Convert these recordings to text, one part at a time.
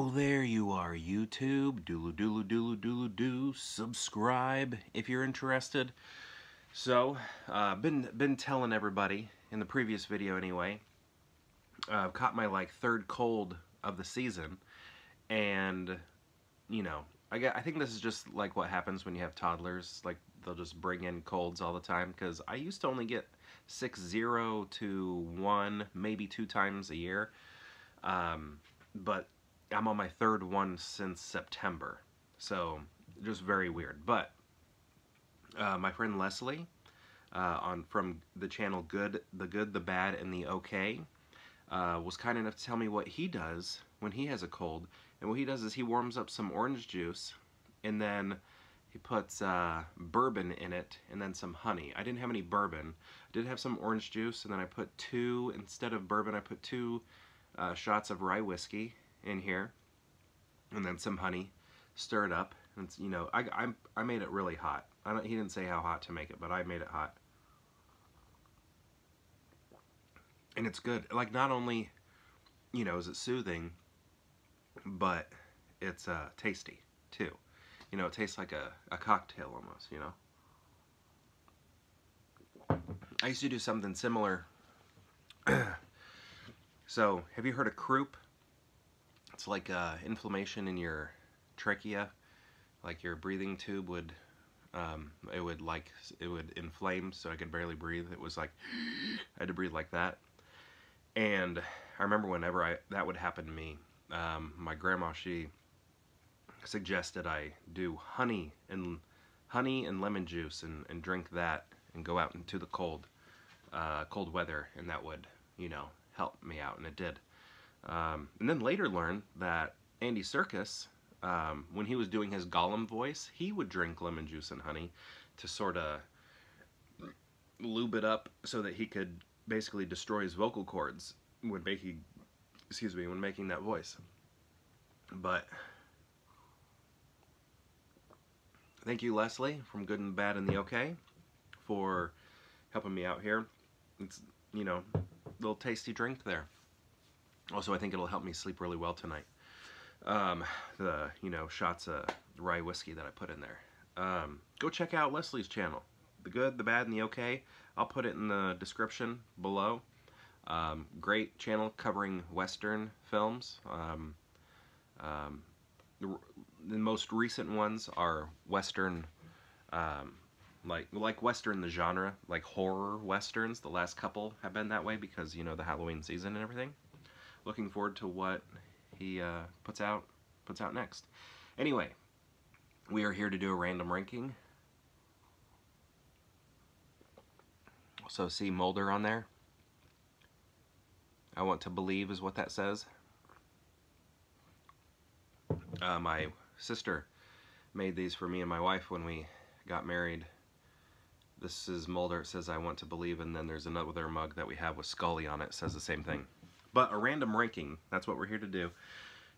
Oh, there you are, YouTube. Doodle doodle doodle doodle doo. Subscribe if you're interested. So, been telling everybody in the previous video anyway. I've caught my third cold of the season, and you know, I think this is just like what happens when you have toddlers. Like they'll just bring in colds all the time. Because I used to only get 0 to 1, maybe 2 times a year, but I'm on my third one since September, so just very weird. But my friend Leslie, from the channel The Good, the Bad, and the Okay, was kind enough to tell me what he does when he has a cold. And what he does is he warms up some orange juice, and then he puts bourbon in it, and then some honey. I didn't have any bourbon. I did have some orange juice, and then I put instead of bourbon, I put 2 shots of rye whiskey in here, and then some honey, stir it up. And it's, I made it really hot. He didn't say how hot to make it, but I made it hot. And it's good. Like, not only, is it soothing, but it's tasty too. It tastes like a cocktail almost, I used to do something similar. So, have you heard of croup? It's like inflammation in your trachea, like your breathing tube would, it would inflame, so I could barely breathe. It was like, I had to breathe like that. And I remember whenever that would happen to me, my grandma, she suggested I do honey and lemon juice and drink that and go out into the cold weather, and that would, help me out, and it did. And then later learned that Andy Serkis, when he was doing his Gollum voice, he would drink lemon juice and honey to sort of lube it up so that he could basically destroy his vocal cords when making that voice. But thank you, Leslie, from Good and Bad and the Okay, for helping me out here. It's, little tasty drink there. Also, I think it'll help me sleep really well tonight. The, shots of rye whiskey that I put in there. Go check out Leslie's channel, The Good, the Bad, and the Okay. I'll put it in the description below. Great channel covering Western films. The most recent ones are Western, like Western the genre, like horror Westerns. The last couple have been that way because, the Halloween season and everything. Looking forward to what he puts out next. Anyway, we are here to do a random ranking. So see Mulder on there? I want to believe is what that says. My sister made these for me and my wife when we got married. This is Mulder. It says I want to believe, and then there's another mug that we have with Scully on it. It says the same thing. But a random ranking, that's what we're here to do.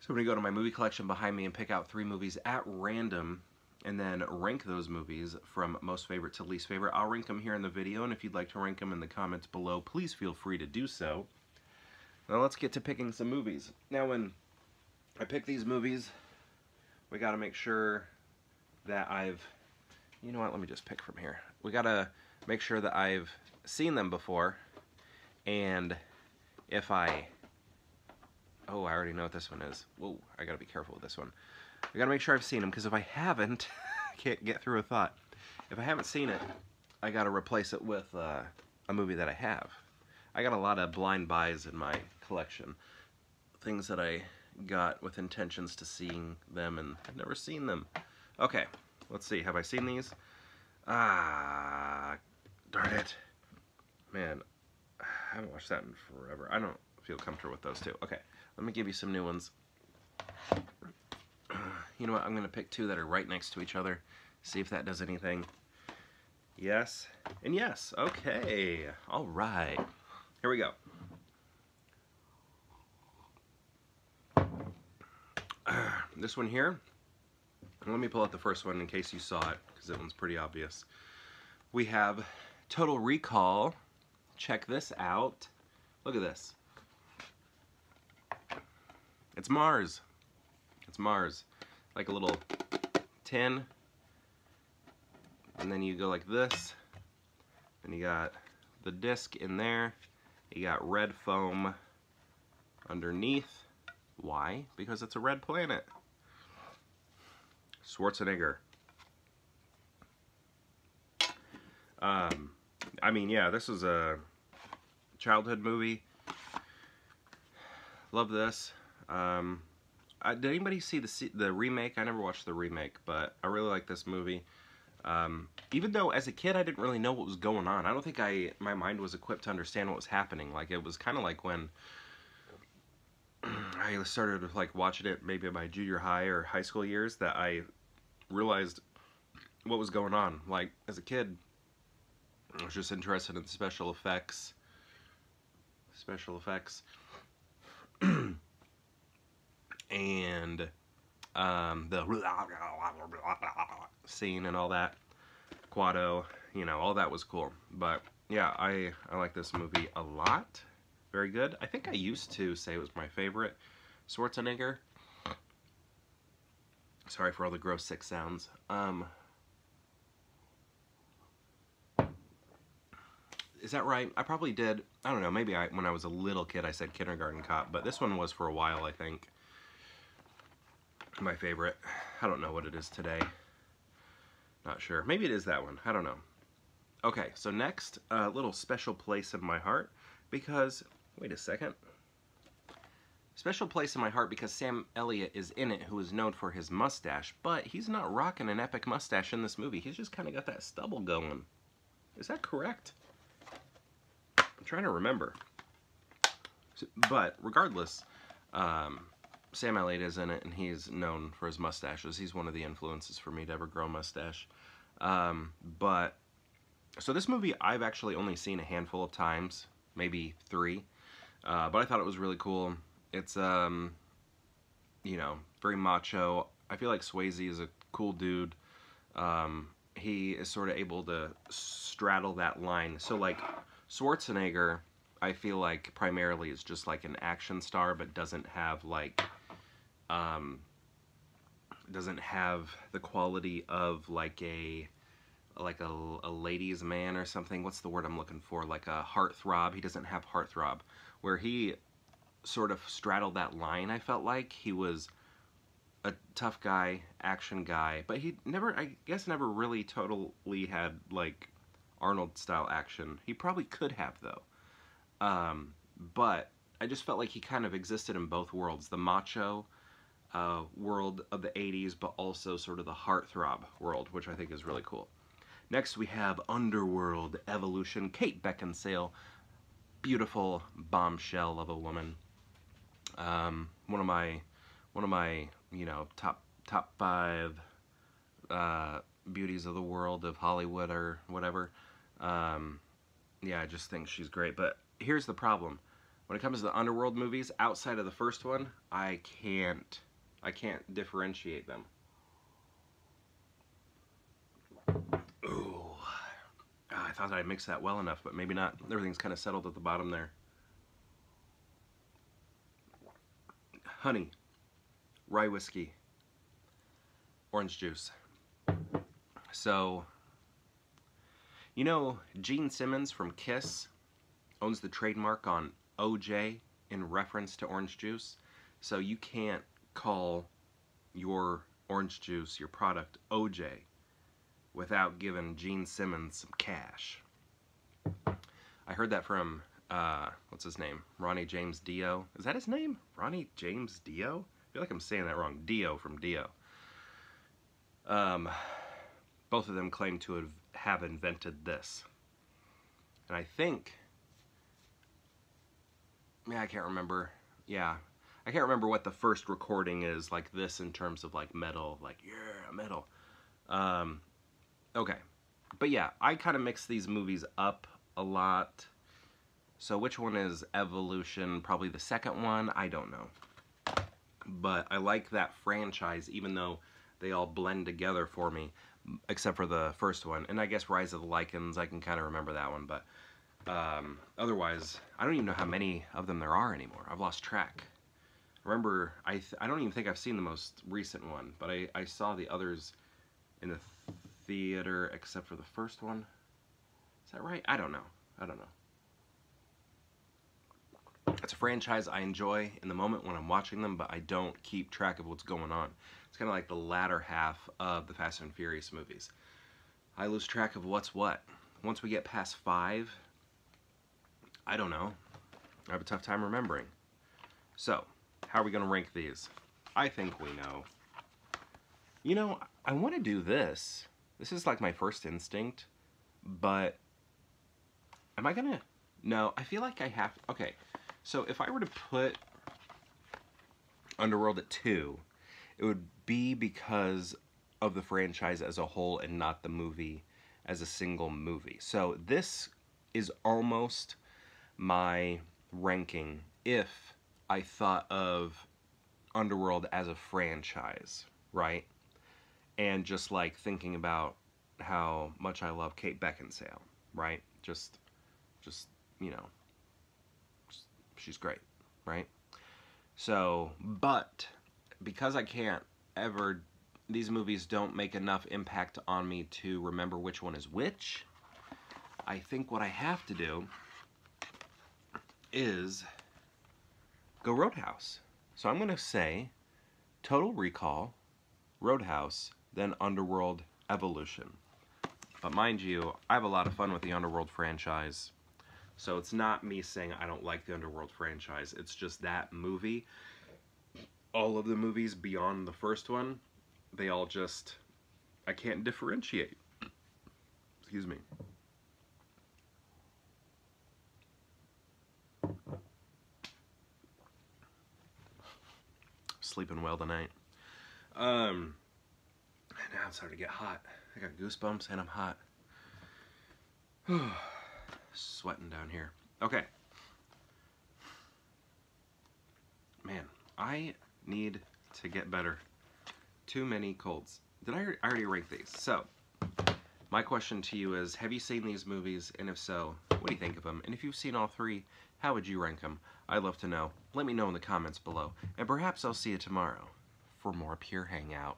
So I'm going to go to my movie collection behind me and pick out 3 movies at random, and then rank those movies from most favorite to least favorite. I'll rank them here in the video, and if you'd like to rank them in the comments below, please feel free to do so. Now let's get to picking some movies. Now when I pick these movies, we got to make sure that I've, let me just pick from here. We got to make sure that I've seen them before, and if I already know what this one is. Whoa, I gotta be careful with this one. I gotta make sure I've seen them, because if I haven't, I can't get through a thought. If I haven't seen it, I gotta replace it with a movie that I have. I got a lot of blind buys in my collection. Things that I got with intentions to seeing them, and I've never seen them. Okay, let's see. Have I seen these? Ah, darn it. Man, I haven't watched that in forever. I don't feel comfortable with those two. Okay, let me give you some new ones. You know what? I'm going to pick 2 that are right next to each other. See if that does anything. Yes and yes. Okay. All right. Here we go. This one here. Let me pull out the first one in case you saw it, because that one's pretty obvious. We have Total Recall. Check this out. Look at this. It's Mars. Mars. Like a little tin. And then you go like this. And you got the disc in there. You got red foam underneath. Why? Because it's a red planet. Schwarzenegger. I mean, yeah, this was a childhood movie. Love this. Did anybody see the remake? I never watched the remake, but I really like this movie. Even though as a kid I didn't really know what was going on. I don't think my mind was equipped to understand what was happening. Like, it was kind of like when I started like watching it maybe in my junior high or high school years that I realized what was going on. Like, as a kid, I was just interested in special effects. And the scene and all that. Quado, you know, all that was cool. But yeah, I like this movie a lot. Very good. I think I used to say it was my favorite Schwarzenegger. Sorry for all the gross sick sounds. Is that right? I probably did. I don't know. Maybe when I was a little kid I said Kindergarten Cop, but this one was for a while, I think. My favorite. I don't know what it is today. Not sure. Maybe it is that one. I don't know. Okay, so next, a little special place in my heart because, wait a second. Special place in my heart because Sam Elliott is in it, who is known for his mustache, but he's not rocking an epic mustache in this movie. He's just kind of got that stubble going. Is that correct? I'm trying to remember. But regardless, Sam Elliott is in it, and he's known for his mustaches. He's one of the influences for me to ever grow a mustache. So this movie I've actually only seen a handful of times, maybe 3, but I thought it was really cool. It's, you know, very macho. I feel like Swayze is a cool dude. He is sort of able to straddle that line. So, like, Schwarzenegger, I feel like primarily is just like an action star, but doesn't have like doesn't have the quality of like a ladies' man or something. What's the word I'm looking for? Like a heartthrob. He doesn't have heartthrob. Where he sort of straddled that line, I felt like. He was a tough guy, action guy, but he never, I guess, never really totally had like Arnold-style action. He probably could have, though. But I just felt like he kind of existed in both worlds. The macho world of the 80s, but also sort of the heartthrob world, which I think is really cool. Next we have Underworld Evolution. Kate Beckinsale. Beautiful bombshell of a woman. One of my, you know, top 5 beauties of the world of Hollywood or whatever. Yeah, I just think she's great. But here's the problem. When it comes to the Underworld movies, outside of the first one, I can't differentiate them. Ooh. I thought I mixed that well enough, but maybe not. Everything's kind of settled at the bottom there. Honey, rye whiskey, orange juice. So, you know, Gene Simmons from Kiss owns the trademark on OJ in reference to orange juice. So you can't call your orange juice, your product, OJ without giving Gene Simmons some cash. I heard that from, what's his name? Ronnie James Dio. Is that his name? Ronnie James Dio? I feel like I'm saying that wrong. Dio from Dio. Both of them claim to have invented this. And I think, yeah, I can't remember. Yeah, I can't remember what the first recording is like this in terms of like metal, like, yeah, metal. Okay, but yeah, I kind of mix these movies up a lot. So which one is Evolution? Probably the second one? I don't know. But I like that franchise, even though they all blend together for me, except for the first one. And I guess Rise of the Lycans, I can kind of remember that one, but otherwise, I don't even know how many of them there are anymore. I've lost track. Remember, I don't even think I've seen the most recent one, but I saw the others in the theater except for the first one. Is that right? I don't know. I don't know. It's a franchise I enjoy in the moment when I'm watching them, but I don't keep track of what's going on. It's kind of like the latter half of the Fast and Furious movies. I lose track of what's what. Once we get past 5, I don't know. I have a tough time remembering. So, how are we going to rank these? I think we know. You know, I want to do this. This is like my first instinct, but am I going to... No, I feel like I have... Okay, so if I were to put Underworld at 2, it would be because of the franchise as a whole and not the movie as a single movie. So this is almost my ranking if I thought of Underworld as a franchise, right? And just like thinking about how much I love Kate Beckinsale, right? Just you know, she's great, right? So, but because I can't ever, these movies don't make enough impact on me to remember which one is which, I think what I have to do is go Roadhouse. So I'm going to say Total Recall, Roadhouse, then Underworld Evolution. But mind you, I have a lot of fun with the Underworld franchise. So it's not me saying I don't like the Underworld franchise. It's just that movie. All of the movies beyond the first one, they all just... I can't differentiate. Excuse me. Sleeping well tonight. Now it's starting to get hot. I got goosebumps and I'm hot. Sweating down here. Okay. Man, I need to get better. Too many colds. Did I already rank these? So, my question to you is, have you seen these movies? And if so, what do you think of them? And if you've seen all 3, how would you rank them? I'd love to know. Let me know in the comments below. And perhaps I'll see you tomorrow for more Pure Hangout.